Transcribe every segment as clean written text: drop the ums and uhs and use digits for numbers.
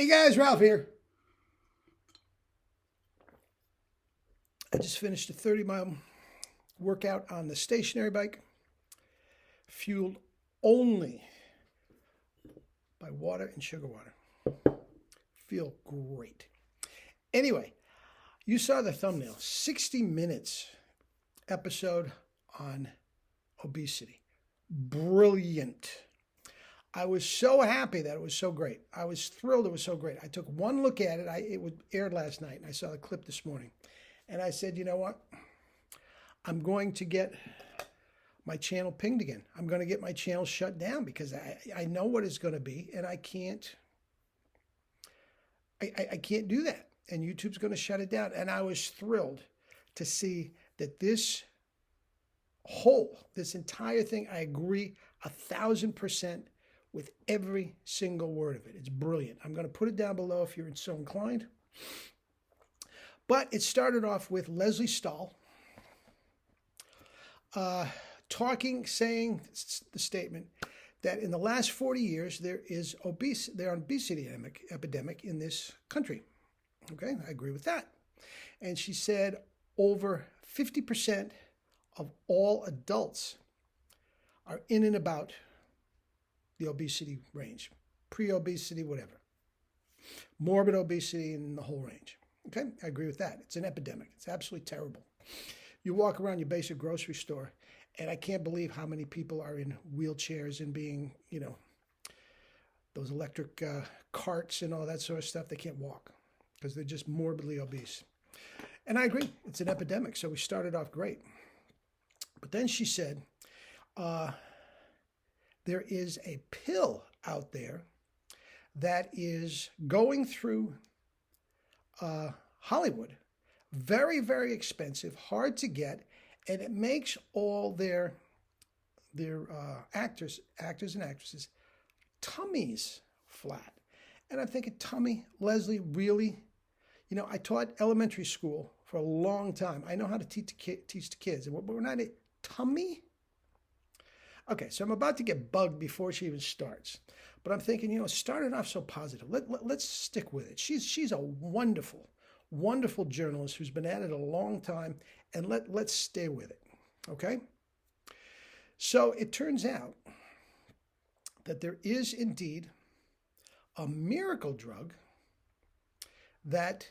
Hey guys, Ralph here. I just finished a 30-mile workout on the stationary bike, fueled only by water and sugar water. Feel great. Anyway, you saw the thumbnail, 60 minutes episode on obesity. Brilliant. I was so happy that it was so great. I was thrilled it was so great. I took one look at it. It was aired last night, and I saw the clip this morning. And I said, you know what? I'm going to get my channel pinged again. I'm going to get my channel shut down because I know what it's going to be, and I can't do that. And YouTube's going to shut it down. And I was thrilled to see that this entire thing, I agree 1,000% with every single word of it. It's brilliant. I'm going to put it down below if you're so inclined. But it started off with Lesley Stahl saying the statement that in the last 40 years, there is an obesity epidemic in this country. Okay, I agree with that. And she said over 50% of all adults are in and about the obesity range, pre-obesity, whatever, morbid obesity, and the whole range. Okay, I agree with that. It's an epidemic. It's absolutely terrible. You walk around your basic grocery store, and I can't believe how many people are in wheelchairs and being, those electric carts and all that sort of stuff. They can't walk because they're just morbidly obese. And I agree. It's an epidemic. So we started off great. But then she said, there is a pill out there that is going through Hollywood, very, very expensive, hard to get, and it makes all their actors and actresses tummies flat. And I'm thinking, tummy, Lesley, really? I taught elementary school for a long time. I know how to teach the kids, and we're not a tummy. Okay, so I'm about to get bugged before she even starts. But I'm thinking, it started off so positive. Let's stick with it. She's a wonderful, wonderful journalist who's been at it a long time, and let's stay with it, okay? So it turns out that there is indeed a miracle drug that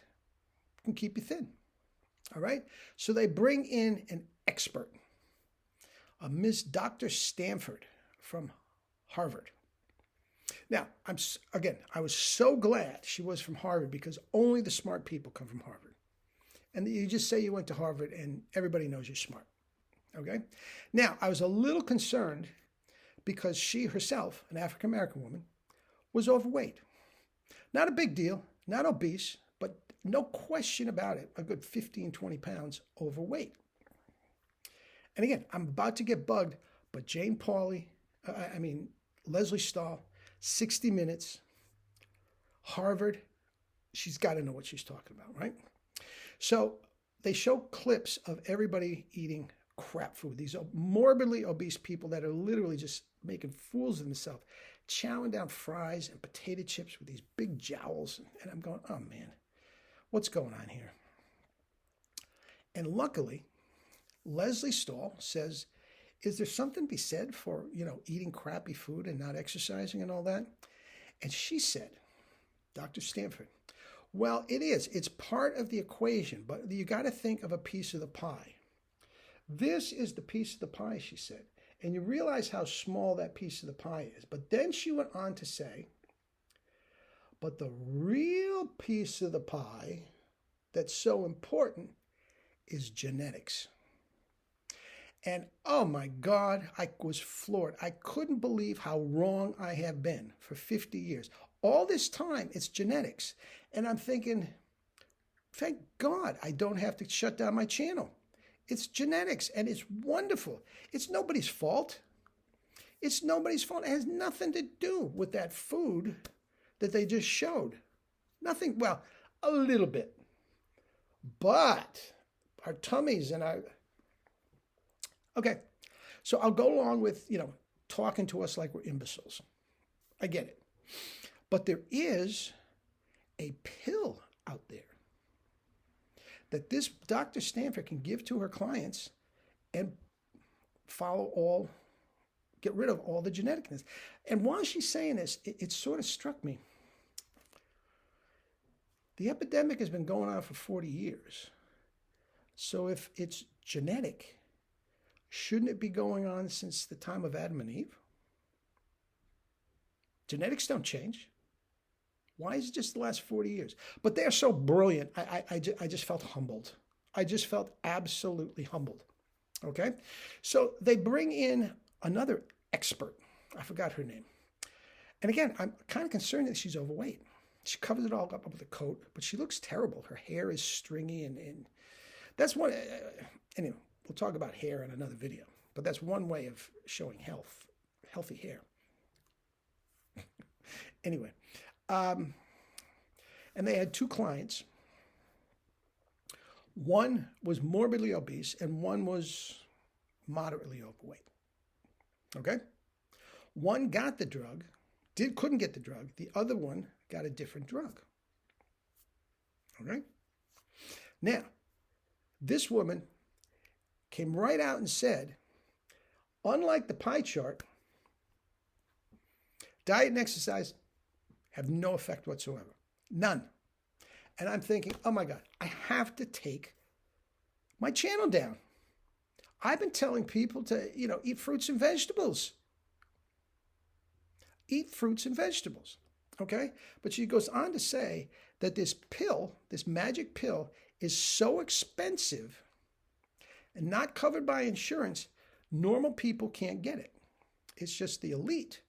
can keep you thin, all right? So they bring in an expert, a Miss Dr. Stanford from Harvard. Now, I was so glad she was from Harvard because only the smart people come from Harvard. And you just say you went to Harvard and everybody knows you're smart, okay? Now, I was a little concerned because she herself, an African-American woman, was overweight. Not a big deal, not obese, but no question about it, a good 15, 20 pounds overweight. And again, I'm about to get bugged, but Lesley Stahl, 60 Minutes, Harvard, she's got to know what she's talking about, right? So they show clips of everybody eating crap food. These are morbidly obese people that are literally just making fools of themselves, chowing down fries and potato chips with these big jowls. And I'm going, oh man, what's going on here? And luckily, Lesley Stahl says, is there something to be said for, eating crappy food and not exercising and all that? And she said, Dr. Stanford, well, it is. It's part of the equation, but you got to think of a piece of the pie. This is the piece of the pie, she said. And you realize how small that piece of the pie is. But then she went on to say, but the real piece of the pie that's so important is genetics. And oh my God, I was floored. I couldn't believe how wrong I have been for 50 years. All this time, it's genetics. And I'm thinking, thank God I don't have to shut down my channel. It's genetics, and it's wonderful. It's nobody's fault. It's nobody's fault. It has nothing to do with that food that they just showed. Nothing, well, a little bit. But our tummies and our... Okay, so I'll go along with, talking to us like we're imbeciles. I get it. But there is a pill out there that this Dr. Stanford can give to her clients and get rid of all the geneticness. And while she's saying this, it sort of struck me. The epidemic has been going on for 40 years. So if it's genetic, shouldn't it be going on since the time of Adam and Eve? Genetics don't change. Why is it just the last 40 years? But they're so brilliant. I just felt humbled. I just felt absolutely humbled. Okay? So they bring in another expert. I forgot her name. And again, I'm kind of concerned that she's overweight. She covers it all up with a coat, but she looks terrible. Her hair is stringy, and that's one. Anyway, we'll talk about hair in another video, but that's one way of showing healthy hair. Anyway, and they had two clients. One was morbidly obese, and one was moderately overweight. Okay? One got the drug, couldn't get the drug. The other one got a different drug. Okay? Now, this woman came right out and said, unlike the pie chart, diet and exercise have no effect whatsoever. None. And I'm thinking, oh my God, I have to take my channel down. I've been telling people to, eat fruits and vegetables. Eat fruits and vegetables. Okay? But she goes on to say that this pill, this magic pill, is so expensive and not covered by insurance, normal people can't get it. It's just the elite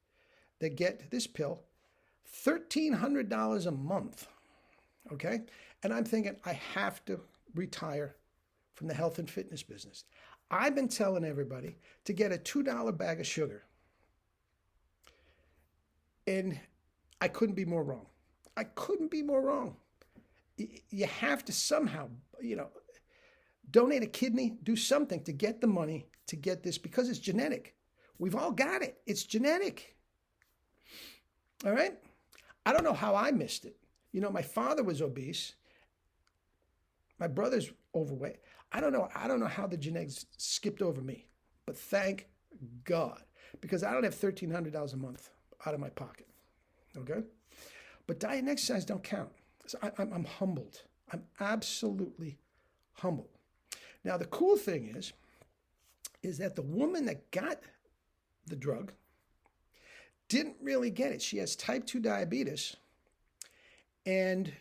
that get this pill, $1,300 a month. Okay? And I'm thinking, I have to retire from the health and fitness business. I've been telling everybody to get a $2 bag of sugar. And I couldn't be more wrong. I couldn't be more wrong. You have to somehow, donate a kidney, do something to get the money to get this, because it's genetic. We've all got it. It's genetic. All right? I don't know how I missed it. My father was obese. My brother's overweight. I don't know how the genetics skipped over me. But thank God, because I don't have $1,300 a month out of my pocket. Okay? But diet and exercise don't count. So I'm humbled. I'm absolutely humbled. Now, the cool thing is that the woman that got the drug didn't really get it. She has type 2 diabetes, and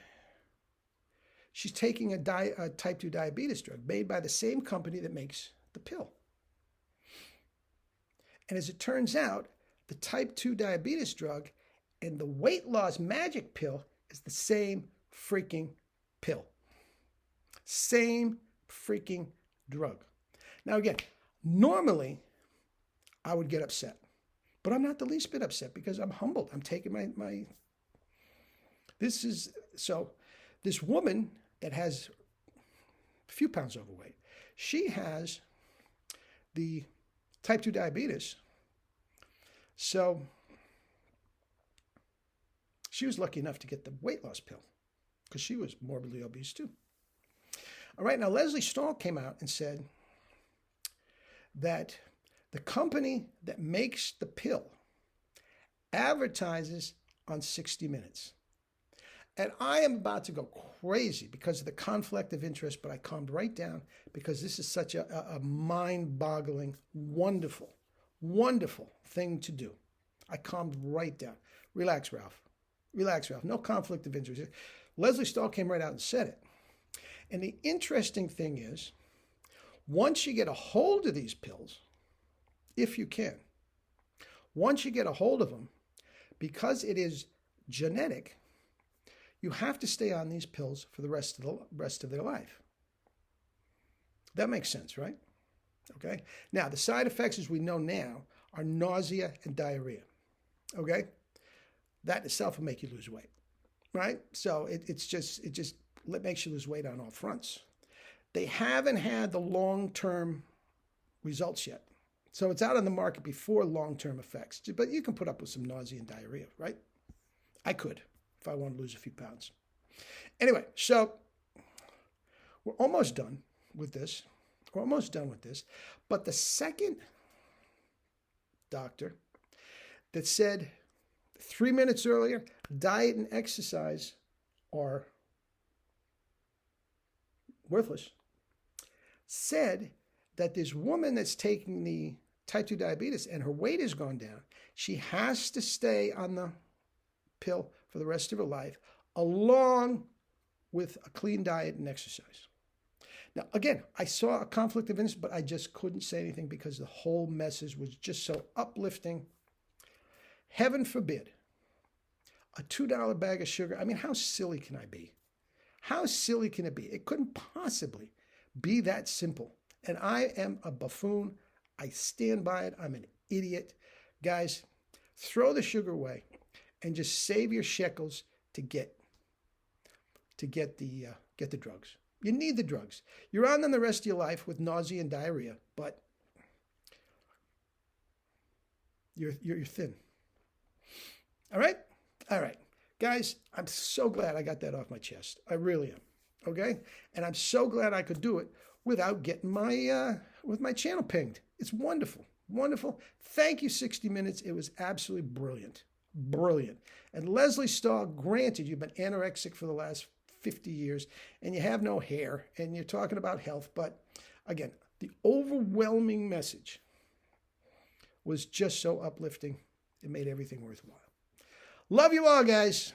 she's taking a type 2 diabetes drug made by the same company that makes the pill. And as it turns out, the type 2 diabetes drug and the weight loss magic pill is the same freaking pill. Same freaking drug. Now again, normally I would get upset, but I'm not the least bit upset because I'm humbled. I'm taking this woman that has a few pounds overweight, she has the type 2 diabetes. So she was lucky enough to get the weight loss pill because she was morbidly obese too. All right, now Leslie Stahl came out and said that the company that makes the pill advertises on 60 Minutes. And I am about to go crazy because of the conflict of interest, but I calmed right down because this is such a mind-boggling, wonderful, wonderful thing to do. I calmed right down. Relax, Ralph. Relax, Ralph. No conflict of interest. Leslie Stahl came right out and said it. And the interesting thing is, once you get a hold of these pills, if you can, once you get a hold of them, because it is genetic, you have to stay on these pills for the rest of their life. That makes sense, right? Okay. Now, the side effects, as we know now, are nausea and diarrhea. Okay. That itself will make you lose weight, right? So it just makes you lose weight on all fronts. They haven't had the long-term results yet. So it's out on the market before long-term effects. But you can put up with some nausea and diarrhea, right? I could if I want to lose a few pounds. Anyway, so we're almost done with this. We're almost done with this. But the second doctor that said 3 minutes earlier, diet and exercise are worthless, said that this woman that's taking the type 2 diabetes and her weight has gone down, she has to stay on the pill for the rest of her life, along with a clean diet and exercise. Now, again, I saw a conflict of interest, but I just couldn't say anything because the whole message was just so uplifting. Heaven forbid, a $2 bag of sugar. I mean, how silly can I be? How silly can it be? It couldn't possibly be that simple. And I am a buffoon. I stand by it. I'm an idiot. Guys, throw the sugar away and just save your shekels to get the drugs. You need the drugs. You're on them the rest of your life with nausea and diarrhea, but you're thin. All right? All right. Guys, I'm so glad I got that off my chest. I really am. Okay? And I'm so glad I could do it without getting with my channel pinged. It's wonderful. Wonderful. Thank you, 60 Minutes. It was absolutely brilliant. Brilliant. And Leslie Stahl, granted, you've been anorexic for the last 50 years and you have no hair and you're talking about health. But again, the overwhelming message was just so uplifting. It made everything worthwhile. Love you all, guys.